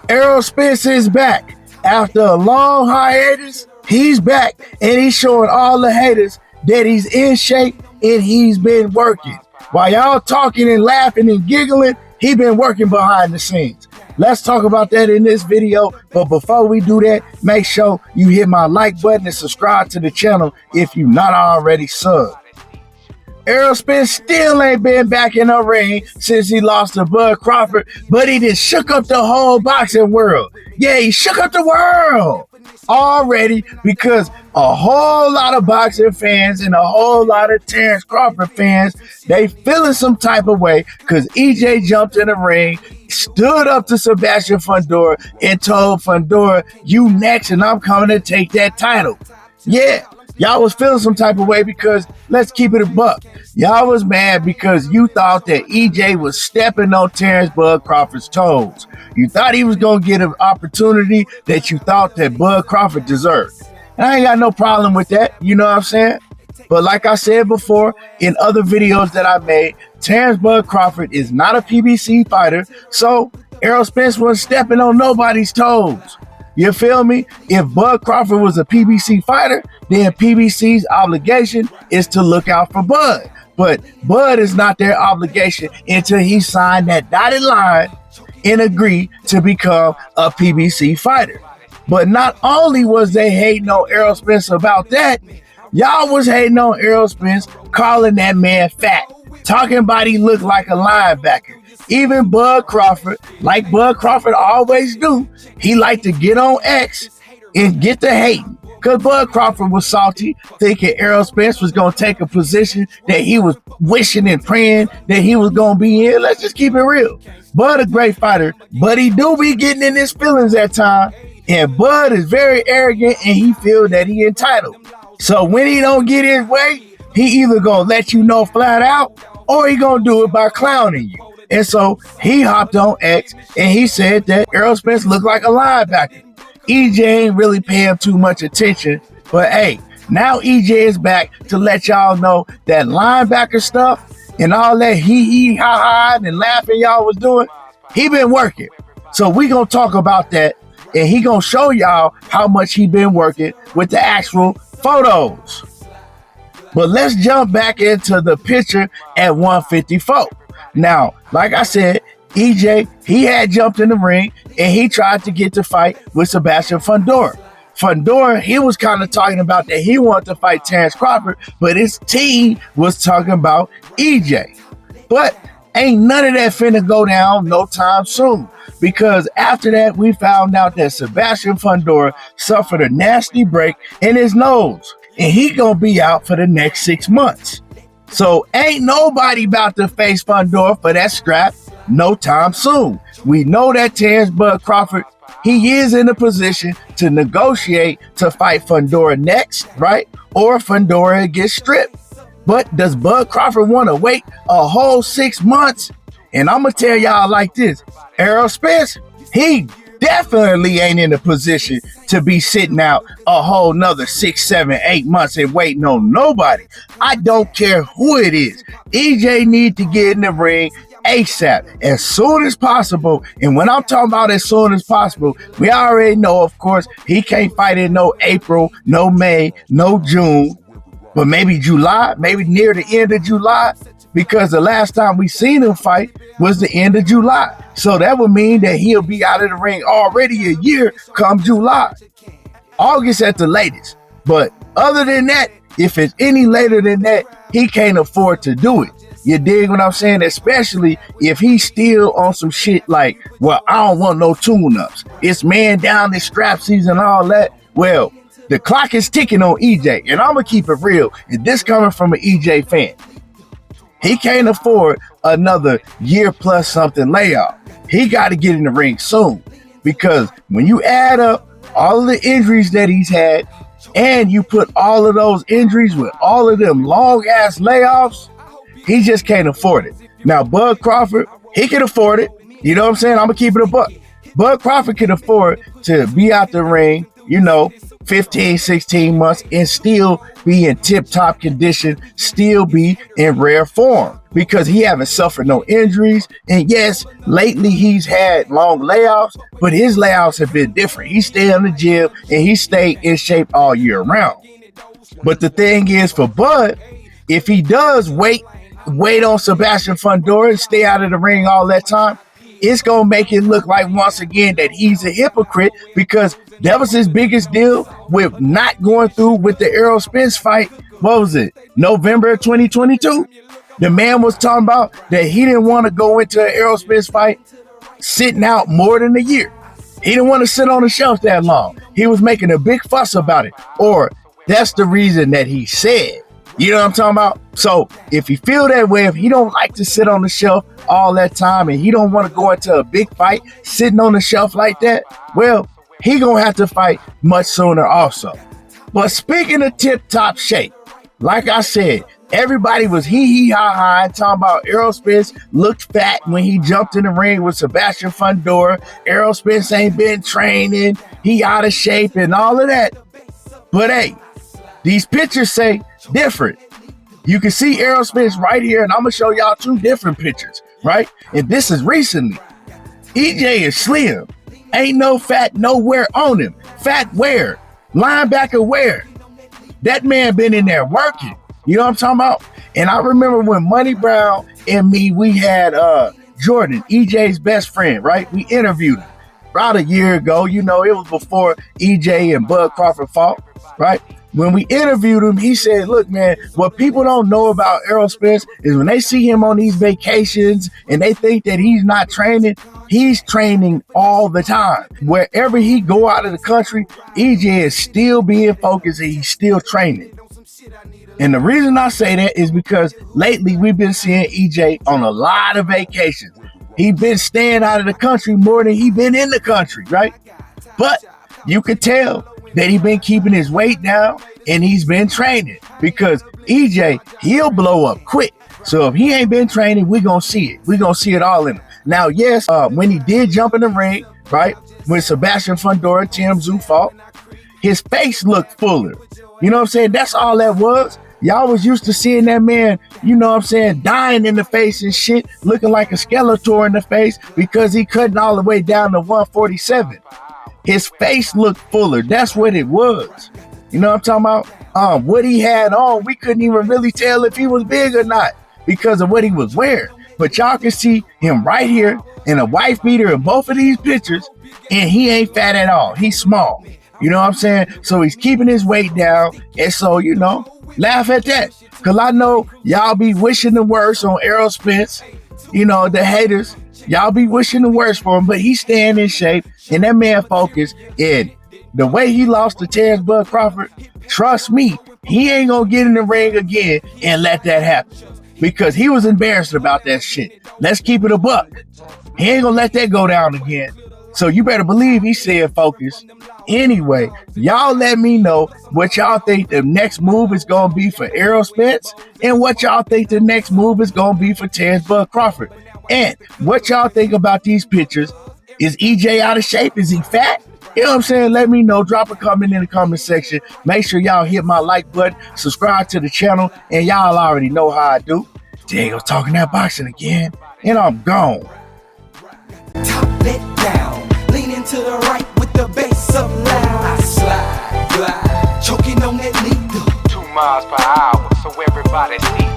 Errol Spence is back. After a long hiatus, he's back and he's showing all the haters that he's in shape and he's been working. While y'all talking and laughing and giggling, he been working behind the scenes. Let's talk about that in this video. But before we do that, make sure you hit my like button and subscribe to the channel if you're not already subbed. Errol Spence still ain't been back in the ring since he lost to Bud Crawford, but he just shook up the whole boxing world. Yeah, he shook up the world already because a whole lot of boxing fans and a whole lot of Terence Crawford fans, they feeling some type of way because EJ jumped in the ring, stood up to Sebastian Fundora and told Fundora, "You next and I'm coming to take that title." Yeah. Y'all was feeling some type of way because, let's keep it a buck, y'all was mad because you thought that EJ was stepping on Terence Bud Crawford's toes. You thought he was going to get an opportunity that you thought that Bud Crawford deserved. And I ain't got no problem with that, you know what I'm saying? But like I said before in other videos that I made, Terence Bud Crawford is not a PBC fighter, so Errol Spence wasn't stepping on nobody's toes. You feel me? If Bud Crawford was a PBC fighter, then PBC's obligation is to look out for Bud. But Bud is not their obligation until he signed that dotted line and agreed to become a PBC fighter. But not only was they hating on Errol Spence about that, y'all was hating on Errol Spence, calling that man fat, talking about he looked like a linebacker. Even Bud Crawford, like Bud Crawford always do, he liked to get on X and get the hating. Because Bud Crawford was salty, thinking Errol Spence was going to take a position that he was wishing and praying that he was going to be in. Let's just keep it real. Bud a great fighter, but he do be getting in his feelings at times. And Bud is very arrogant and he feels that he entitled. So when he don't get his way, he either going to let you know flat out or he going to do it by clowning you. And so he hopped on X and he said that Errol Spence looked like a linebacker. EJ ain't really paying too much attention, but hey, now EJ is back to let y'all know that linebacker stuff and all that hee ha ha and laughing y'all was doing, he been working. So we gonna talk about that and he gonna show y'all how much he been working with the actual photos. But let's jump back into the picture at 154. Now, like I said, EJ, he had jumped in the ring and he tried to get to fight with Sebastian Fundora. Fundora, he was kind of talking about that he wanted to fight Terence Crawford, but his team was talking about EJ. But ain't none of that finna go down no time soon, because after that, we found out that Sebastian Fundora suffered a nasty break in his nose and he gonna be out for the next 6 months. So ain't nobody about to face Fundora for that scrap no time soon. We know that Terence Bud Crawford, he is in a position to negotiate to fight Fundora next, right? Or Fundora gets stripped. But does Bud Crawford want to wait a whole 6 months? And I'm going to tell y'all like this. Errol Spence, he definitely ain't in a position to be sitting out a whole nother 6, 7, 8 months and waiting on nobody. I don't care who it is. EJ need to get in the ring ASAP, as soon as possible. And when I'm talking about as soon as possible, we already know, of course, he can't fight in no April, no May, no June, but maybe July, maybe near the end of July, because the last time we seen him fight was the end of July. So that would mean that he'll be out of the ring already a year come July. August at the latest. But other than that, if it's any later than that, he can't afford to do it. You dig what I'm saying? Especially if he's still on some shit like, well, I don't want no tune-ups. It's man down, this strap season, all that. Well, the clock is ticking on EJ, and I'm going to keep it real. And this coming from an EJ fan. He can't afford another year plus something layoff. He got to get in the ring soon, because when you add up all of the injuries that he's had and you put all of those injuries with all of them long-ass layoffs, he just can't afford it. Now, Bud Crawford, he can afford it. You know what I'm saying? I'm going to keep it a buck. Bud Crawford can afford to be out the ring, you know, 15, 16 months and still be in tip-top condition, still be in rare form because he haven't suffered no injuries. And yes, lately he's had long layoffs, but his layoffs have been different. He stayed in the gym and he stayed in shape all year round. But the thing is for Bud, if he does wait on Sebastian Fundora and stay out of the ring all that time, it's going to make it look like once again that he's a hypocrite because that was his biggest deal with not going through with the Errol Spence fight. What was it? November 2022? The man was talking about that he didn't want to go into an Errol Spence fight sitting out more than a year. He didn't want to sit on the shelf that long. He was making a big fuss about it. Or that's the reason that he said. You know what I'm talking about? So if he feel that way, if he don't like to sit on the shelf all that time and he don't want to go into a big fight sitting on the shelf like that, well, he gonna have to fight much sooner also. But speaking of tip-top shape, like I said, everybody was hee-hee-ha-ha and talking about Errol Spence looked fat when he jumped in the ring with Sebastian Fundora. Errol Spence ain't been training, he out of shape and all of that. But hey, these pictures say different. You can see Errol Spence right here, and I'm gonna show y'all two different pictures, right? And this is recently. EJ is slim. Ain't no fat nowhere on him. Fat where? Linebacker where? That man been in there working. You know what I'm talking about? And I remember when Money Brown and me, we had Jordan, EJ's best friend, right? We interviewed him about a year ago. You know, it was before EJ and Bud Crawford fought, right? When we interviewed him, he said, look, man, what people don't know about Errol Spence is when they see him on these vacations and they think that he's not training, he's training all the time. Wherever he go out of the country, EJ is still being focused and he's still training. And the reason I say that is because lately we've been seeing EJ on a lot of vacations. He's been staying out of the country more than he's been in the country, right? But you could tell that he's been keeping his weight down and he's been training because EJ, he'll blow up quick. So if he ain't been training, we're going to see it. We're going to see it all in him. Now, yes, when he did jump in the ring, right, when Sebastian Fundora and Tim Tszyu fought, his face looked fuller. You know what I'm saying? That's all that was. Y'all was used to seeing that man, you know what I'm saying, dying in the face and shit, looking like a Skeletor in the face because he cutting all the way down to 147. His face looked fuller. That's what it was. You know what I'm talking about? What he had on, we couldn't even really tell if he was big or not because of what he was wearing. But y'all can see him right here in a wife beater in both of these pictures, and he ain't fat at all. He's small. You know what I'm saying? So he's keeping his weight down, and so, you know, laugh at that. Because I know y'all be wishing the worst on Errol Spence. You know, the haters, y'all be wishing the worst for him, but he's staying in shape, and that man focused. And the way he lost to Terence Bud Crawford, trust me, he ain't gonna get in the ring again and let that happen because he was embarrassed about that shit. Let's keep it a buck. He ain't gonna let that go down again. So you better believe he said focus. Anyway, y'all let me know what y'all think the next move is gonna be for Errol Spence and what y'all think the next move is gonna be for Terence Bud Crawford. And what y'all think about these pictures. Is EJ out of shape? Is he fat? You know what I'm saying? Let me know. Drop a comment in the comment section. Make sure y'all hit my like button, subscribe to the channel, and y'all already know how I do. Diego talking that boxing again, and I'm gone. Top let down, leaning to the right with the bass up loud. I slide, glide, choking on that needle. 2 miles per hour, so everybody see